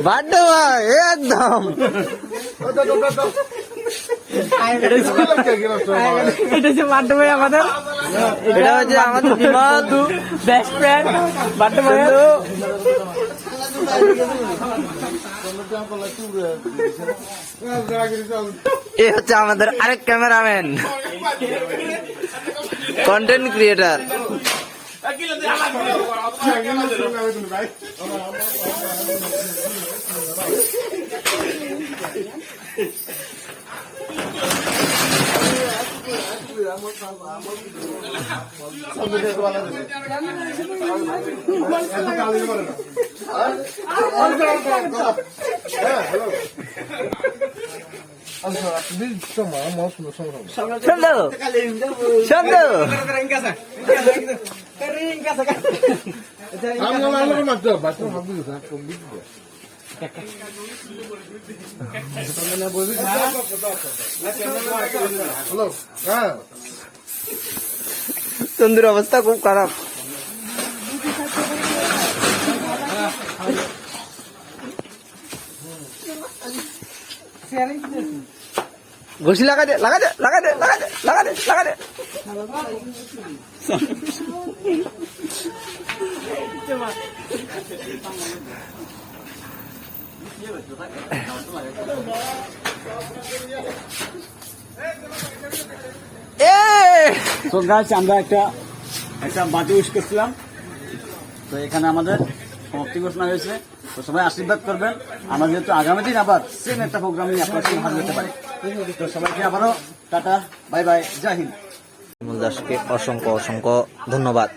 Birthday ভাই একদম এটা হচ্ছে বার্থডে ভাই আমাদের, এটা হচ্ছে আমাদের বিমল বেস্ট ফ্রেন্ড বার্থডে ভাই। এ হচ্ছে আমাদের আরেক ক্যামেরাম্যান, কন্টেন্ট ক্রিয়েটার। চন্দ্রের অবস্থা খুব খারাপ। ঘুষি লাগা দে লাগা দে লাগা দে লাগা দে লাগা দে লাগা দে। তো গাছ আমরা একটা বাটি ইউজ করছিলাম, তো এখানে আমাদের সমাপ্তি ঘোষণা হয়েছে। তো সবাই আশীর্বাদ করবেন, আমরা যেহেতু আগামী দিন আবার সেম একটা প্রোগ্রাম নিয়ে আপনার সঙ্গে হাজির হতে পারি। তো সবাইকে আবারও টাটা, বাই বাই, জয় হিন্দ। বিমল দাসকে অসংখ্য অসংখ্য ধন্যবাদ।